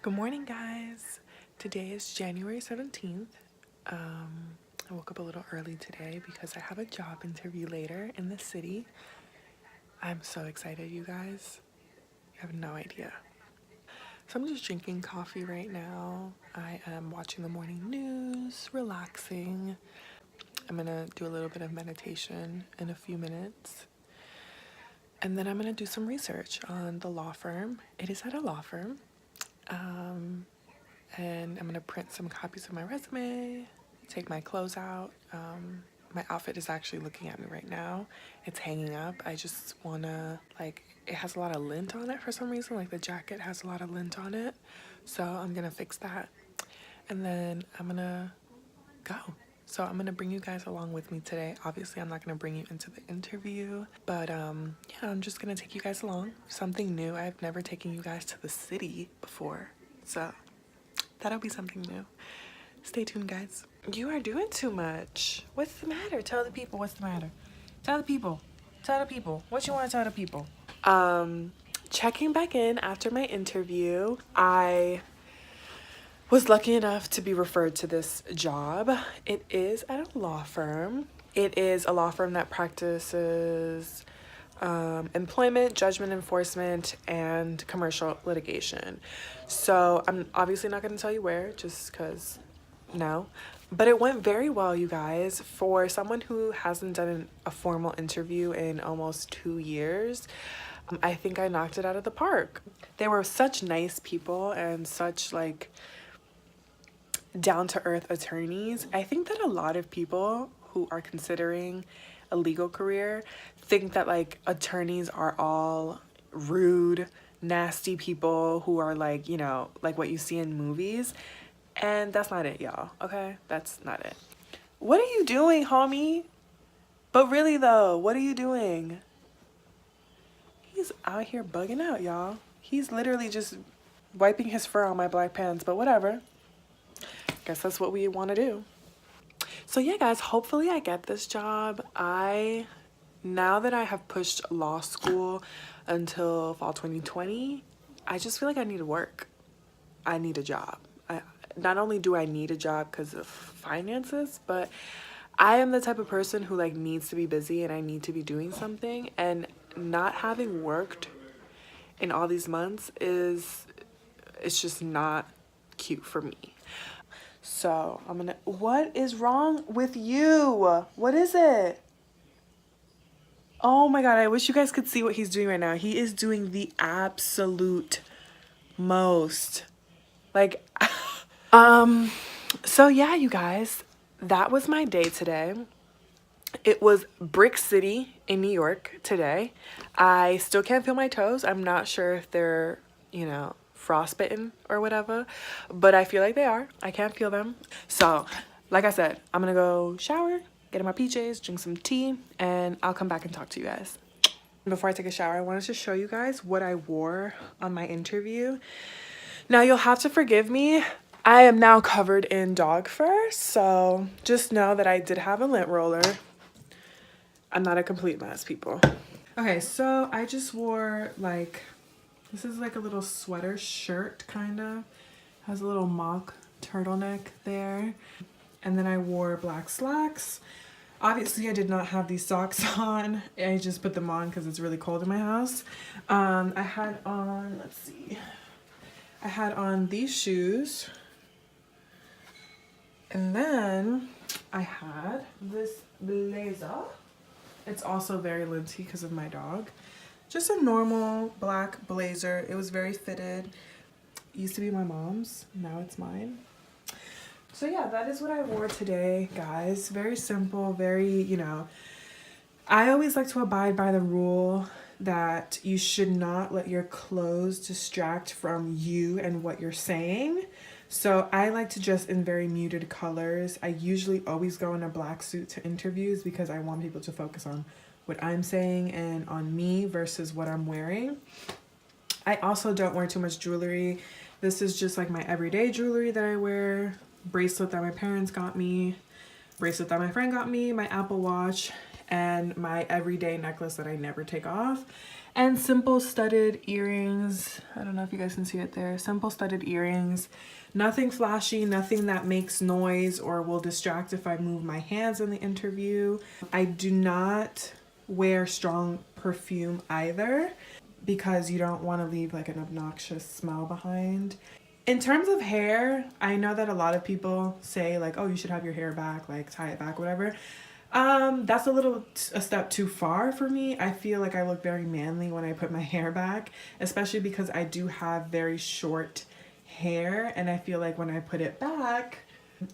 Good morning, guys. Today is January 17th. I woke up a little early today because I have a job interview later in the city. I'm so excited, you guys. You have no idea. So I'm just drinking coffee right now. I am watching the morning news, relaxing. I'm gonna do a little bit of meditation in a few minutes. And then I'm gonna do some research on the law firm. It is at a law firm. And I'm gonna print some copies of my resume, take my clothes out. My outfit is actually looking at me right now. It's hanging up. I just wanna, it has a lot of lint on it for some reason. Like the jacket has a lot of lint on it. So I'm gonna fix that. And then I'm gonna go. So I'm gonna bring you guys along with me today. Obviously, I'm not gonna bring you into the interview, but yeah, I'm just gonna take you guys along. Something new. I've never taken you guys to the city before. So that'll be something new. Stay tuned, guys. You are doing too much. What's the matter? Tell the people what's the matter. Tell the people. Tell the people. What you want to tell the people? Checking back in after my interview. I was lucky enough to be referred to this job. It is at a law firm. It is a law firm that practices employment, judgment enforcement, and commercial litigation. So I'm obviously not going to tell you where, just because no. But it went very well, you guys. For someone who hasn't done a formal interview in almost 2 years, I think I knocked it out of the park. They were such nice people and such down-to-earth attorneys. I think that a lot of people who are considering a legal career think that attorneys are all rude, nasty people who are like what you see in movies. And that's not it, y'all. Okay? That's not it. What are you doing, homie? But really though, what are you doing? He's out here bugging out, y'all. He's literally just wiping his fur on my black pants, but whatever. Guess that's what we want to do. So yeah, guys, hopefully I get this job. Now that I have pushed law school until fall 2020, I just feel like I need to work. I need a job. Not only do I need a job because of finances, but I am the type of person who needs to be busy and I need to be doing something, and not having worked in all these months it's just not cute for me. So what is wrong with you? What is it? Oh my God, I wish you guys could see what he's doing right now. He is doing the absolute most. So yeah, you guys, that was my day today. It was Brick City in New York today. I still can't feel my toes. I'm not sure if they're, frostbitten or whatever, but I feel like they are. I can't feel them. So, like I said, I'm gonna go shower, get in my PJs, drink some tea, and I'll come back and talk to you guys. Before I take a shower, I wanted to show you guys what I wore on my interview. Now, you'll have to forgive me. I am now covered in dog fur, so just know that I did have a lint roller. I'm not a complete mess, people. Okay, so I just wore this is a little sweater shirt, kind of. Has a little mock turtleneck there. And then I wore black slacks. Obviously, I did not have these socks on. I just put them on because it's really cold in my house. I had on, let's see. I had on these shoes. And then I had this blazer. It's also very linty because of my dog. Just a normal black blazer. It was very fitted. It used to be my mom's. Now it's mine. So yeah, that is what I wore today, guys. Very simple, very, I always like to abide by the rule that you should not let your clothes distract from you and what you're saying. So I like to dress in very muted colors. I usually always go in a black suit to interviews because I want people to focus on what I'm saying and on me versus what I'm wearing. I also don't wear too much jewelry. This is just my everyday jewelry that I wear. Bracelet that my parents got me. Bracelet that my friend got me. My Apple Watch. and my everyday necklace that I never take off, and simple studded earrings. I don't know if you guys can see it there. Simple studded earrings. Nothing flashy, nothing that makes noise or will distract if I move my hands in the interview. I do not wear strong perfume either because you don't want to leave like an obnoxious smell behind. In terms of hair, I know that a lot of people say like, oh, you should have your hair back, like tie it back, whatever. That's a step too far for me. I feel like I look very manly when I put my hair back, especially because I do have very short hair, and I feel like when I put it back,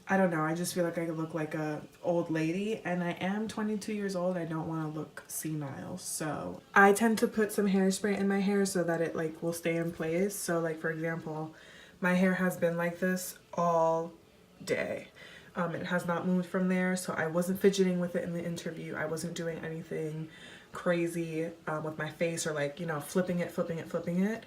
I don't know, I just feel like I look like a old lady, and I am 22 years old. I don't want to look senile, so I tend to put some hairspray in my hair so that it like will stay in place. So like, for example, my hair has been like this all day. It has not moved from there, so I wasn't fidgeting with it in the interview. I wasn't doing anything crazy with my face or like, you know, flipping it.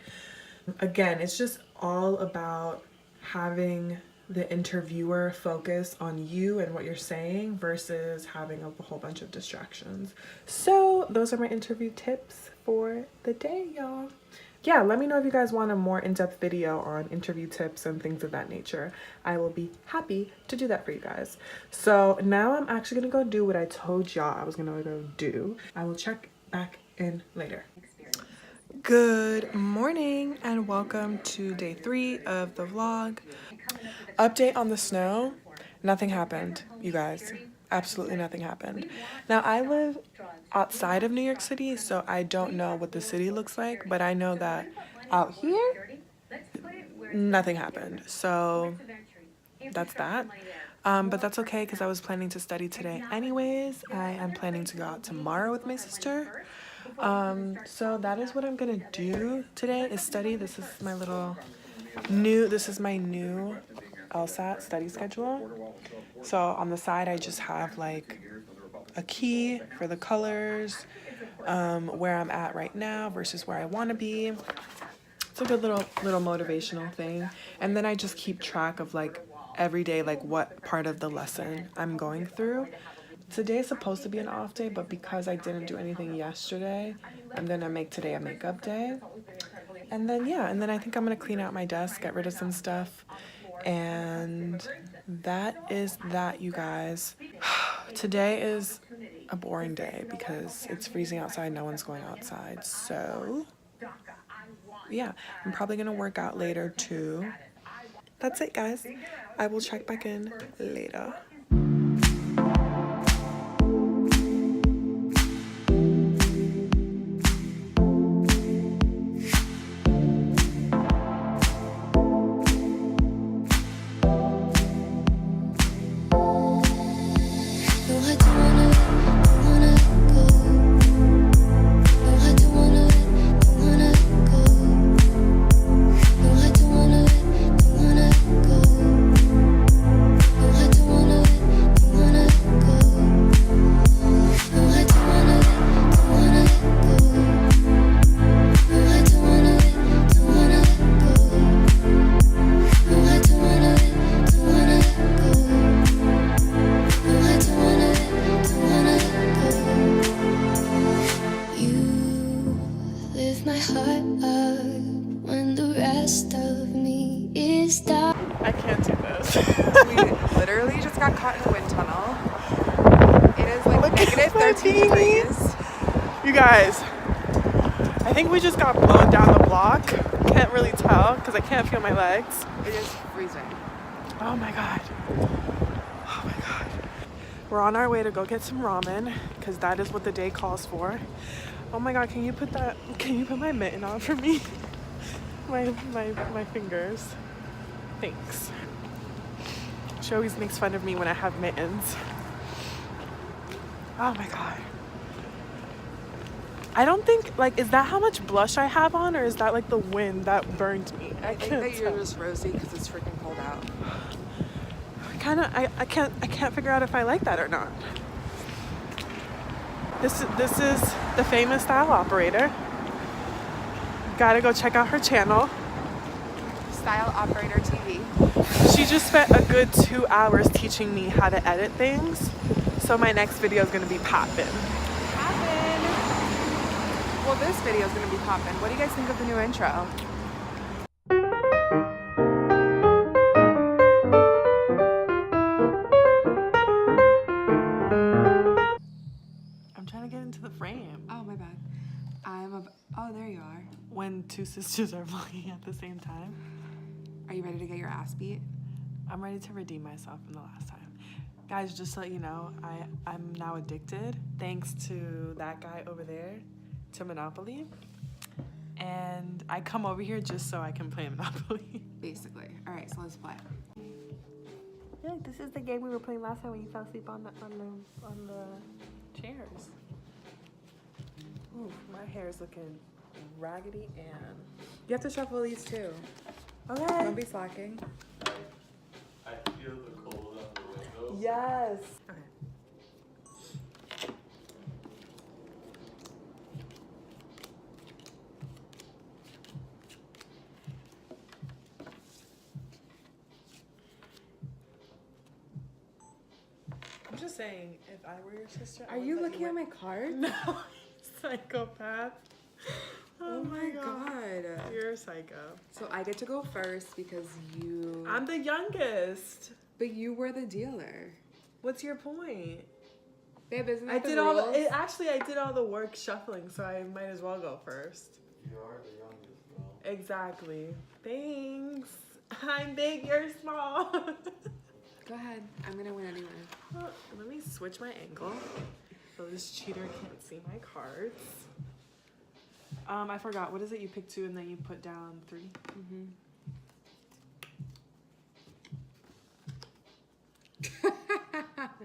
Again, it's just all about having the interviewer focus on you and what you're saying versus having a whole bunch of distractions. So those are my interview tips for the day, y'all. Yeah, let me know if you guys want a more in-depth video on interview tips and things of that nature. I will be happy to do that for you guys. So now I'm actually gonna go do what I told y'all I was gonna go do. I will check back in later. Good morning and welcome to day 3 of the vlog. Update on the snow. Nothing happened, you guys. Absolutely nothing happened. Now I live outside of New York City, so I don't know what the city looks like, but I know that out here nothing happened. So that's that. But that's okay because I was planning to study today anyways. I am planning to go out tomorrow with my sister. So that is what I'm gonna do today, is study. This is my new LSAT study schedule. So on the side I just have like a key for the colors, where I'm at right now versus where I want to be. It's a good little motivational thing. And then I just keep track of like every day, like what part of the lesson I'm going through. Today is supposed to be an off day, but because I didn't do anything yesterday, I'm gonna make today a makeup day. And then yeah, and then I think I'm gonna clean out my desk, get rid of some stuff, and that is that, you guys. Today is a boring day because it's freezing outside, no one's going outside. So yeah, I'm probably gonna work out later too. That's it, guys. I will check back in later. I can't do this. We literally just got caught in a wind tunnel. It is like negative 13 degrees. You guys, I think we just got blown down the block. Can't really tell because I can't feel my legs. It is freezing. Oh my god. Oh my god. We're on our way to go get some ramen because that is what the day calls for. Oh my god, can you put my mitten on for me? my fingers. Thanks. She always makes fun of me when I have mittens. Oh my god. I don't think, like, is that how much blush I have on, or is that like the wind that burned me? I think that you're just rosy because it's freaking cold out. I can't figure out if I like that or not. This is the famous style operator. Gotta go check out her channel. Style Operator TV. She just spent a good 2 hours teaching me how to edit things. So my next video is gonna be poppin'. Well, this video is going to be popping. What do you guys think of the new intro? I'm trying to get into the frame. Oh, my bad. Oh, there you are. When two sisters are vlogging at the same time. Are you ready to get your ass beat? I'm ready to redeem myself from the last time. Guys, just to let you know, I'm now addicted thanks to that guy over there, to Monopoly. And I come over here just so I can play Monopoly. Basically. All right, so let's play. I feel like this is the game we were playing last time when you fell asleep on the chairs. Ooh, my hair is looking raggedy and... You have to shuffle these too. Okay. Don't be slacking. I feel the cold out the window. Yes. Okay. I'm just saying, if I were your sister, Are you looking at my card? No, psychopath. Oh my god. You're a psycho. So I get to go first because you... I'm the youngest. But you were the dealer. What's your point? Babe, isn't that I the did rules? all the, actually I did all the work shuffling, so I might as well go first. You are the youngest, bro. Exactly. Thanks. I'm big, you're small. Go ahead. I'm gonna win anyway. Let me switch my angle so this cheater can't see my cards. I forgot. What is it? You pick 2 and then you put down 3.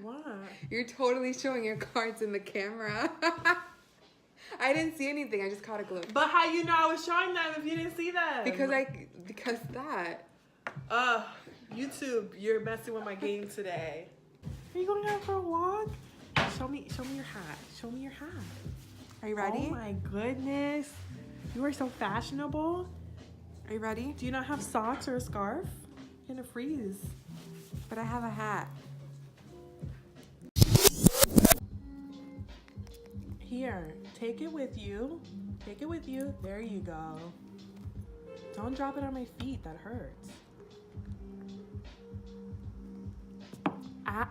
What? You're totally showing your cards in the camera. I didn't see anything. I just caught a glimpse. But how you know I was showing them if you didn't see them? Because that. YouTube, you're messing with my game today. Are you going out for a walk? Show me your hat. Show me your hat. Are you ready? Oh my goodness. You are so fashionable. Are you ready? Do you not have socks or a scarf? You're gonna freeze. But I have a hat. Here, take it with you. Take it with you. There you go. Don't drop it on my feet. That hurts. Ah.